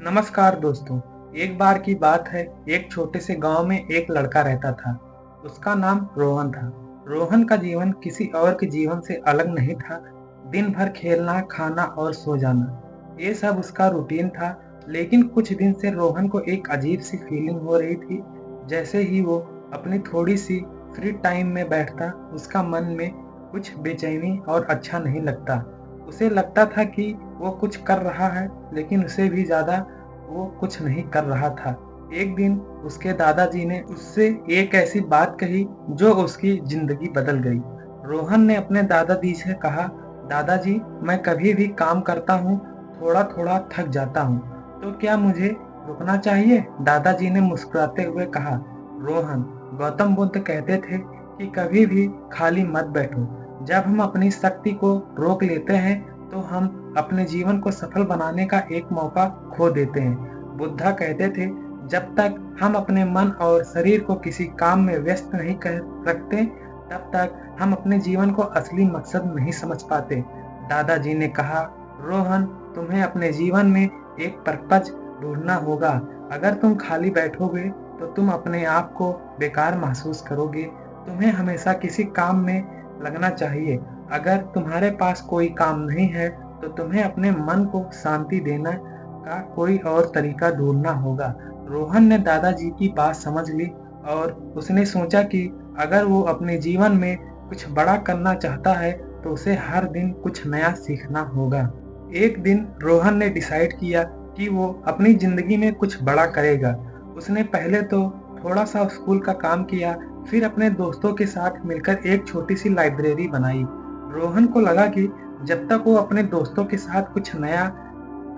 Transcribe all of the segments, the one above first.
नमस्कार दोस्तों। एक बार की बात है, एक छोटे से गांव में एक लड़का रहता था। उसका नाम रोहन था। रोहन का जीवन किसी और के जीवन से अलग नहीं था। दिन भर खेलना, खाना और सो जाना, ये सब उसका रूटीन था। लेकिन कुछ दिन से रोहन को एक अजीब सी फीलिंग हो रही थी। जैसे ही वो अपनी थोड़ी सी फ्री टाइम में बैठता, उसका मन में कुछ बेचैनी और अच्छा नहीं लगता। उसे लगता था कि वो कुछ कर रहा है, लेकिन उसे भी ज़्यादा वो कुछ नहीं कर रहा था। एक दिन उसके दादाजी ने उससे एक ऐसी बात कही जो उसकी जिंदगी बदल गई। रोहन ने अपने दादाजी से कहा, दादाजी, मैं कभी भी काम करता हूँ, थोड़ा थोड़ा थक जाता हूँ, तो क्या मुझे रुकना चाहिए? दादाजी ने मुस्कुराते हुए कहा, रोहन, गौतम बुद्ध कहते थे कि कभी भी खाली मत बैठो। जब हम अपनी शक्ति को रोक लेते हैं तो हम अपने जीवन को सफल बनाने का एक मौका खो देते हैं। बुद्धा कहते थे, जब तक हम अपने मन और शरीर को किसी काम में व्यस्त नहीं कर रखते, तब तक हम अपने जीवन को असली मकसद नहीं समझ पाते। दादाजी ने कहा, रोहन, तुम्हें अपने जीवन में एक पर्पज ढूंढना होगा। अगर तुम खाली बैठोगे तो तुम अपने आप को बेकार महसूस करोगे। तुम्हें हमेशा किसी काम में लगना चाहिए। अगर तुम्हारे पास कोई काम नहीं है तो तुम्हें अपने मन को शांति देना का कोई और तरीका ढूंढना होगा। रोहन ने दादाजी की बात समझ ली और उसने सोचा कि अगर वो अपने जीवन में कुछ बड़ा करना चाहता है तो उसे हर दिन कुछ नया सीखना होगा। एक दिन रोहन ने डिसाइड किया कि वो अपनी जिंदगी में कुछ बड़ा करेगा। उसने पहले तो थोड़ा सा स्कूल का काम किया, फिर अपने दोस्तों के साथ मिलकर एक छोटी सी लाइब्रेरी बनाई। रोहन को लगा कि जब तक वो अपने दोस्तों के साथ कुछ नया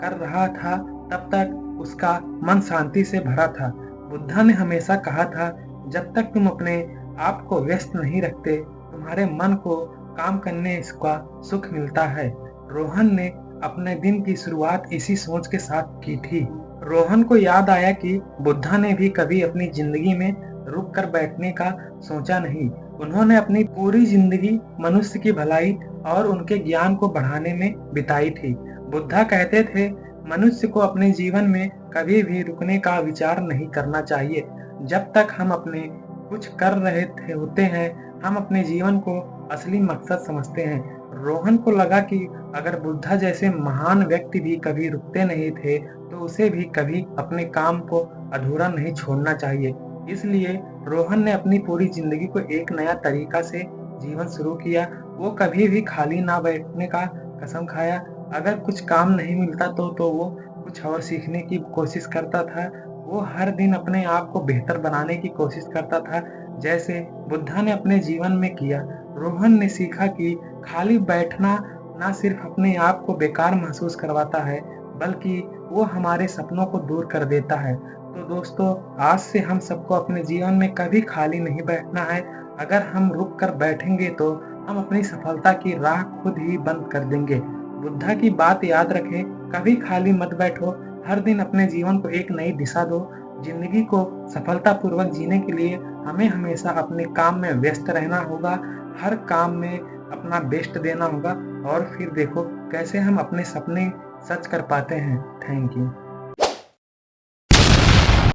कर रहा था, तब तक उसका मन शांति से भरा था। बुद्धा ने हमेशा कहा था, जब तक तुम अपने आप को व्यस्त नहीं रखते, तुम्हारे मन को काम करने का सुख मिलता है। रोहन ने अपने दिन की शुरुआत इसी सोच के साथ की थी। रोहन को याद आया कि बुद्धा ने भी कभी अपनी जिंदगी में रुक कर बैठने का सोचा नहीं। उन्होंने अपनी पूरी जिंदगी मनुष्य की भलाई और उनके ज्ञान को बढ़ाने में बिताई थी। बुद्धा कहते थे, मनुष्य को अपने जीवन में कभी भी रुकने का विचार नहीं करना चाहिए। जब तक हम अपने कुछ कर रहे थे होते हैं, हम अपने जीवन को असली मकसद समझते हैं। रोहन को लगा कि अगर बुद्धा जैसे महान व्यक्ति भी कभी रुकते नहीं थे, तो उसे भी कभी अपने काम को अधूरा नहीं छोड़ना चाहिए। इसलिए रोहन ने अपनी पूरी जिंदगी को एक नया तरीका से जीवन शुरू किया। वो कभी भी खाली ना बैठने का कसम खाया। अगर कुछ काम नहीं मिलता तो वो कुछ और सीखने की कोशिश करता था। वो हर दिन अपने आप को बेहतर बनाने की कोशिश करता था, जैसे बुद्धा ने अपने जीवन में किया। रोहन ने सीखा कि खाली बैठना ना सिर्फ अपने आप को बेकार महसूस करवाता है, बल्कि वो हमारे सपनों को दूर कर देता है। तो दोस्तों, आज से हम सबको अपने जीवन में कभी खाली नहीं बैठना है। अगर हम रुक कर बैठेंगे तो हम अपनी सफलता की राह खुद ही बंद कर देंगे। बुद्धा की बात याद रखें, कभी खाली मत बैठो। हर दिन अपने जीवन को एक नई दिशा दो। जिंदगी को सफलतापूर्वक जीने के लिए हमें हमेशा अपने काम में व्यस्त रहना होगा। हर काम में अपना बेस्ट देना होगा और फिर देखो कैसे हम अपने सपने सच कर पाते हैं। Thank you.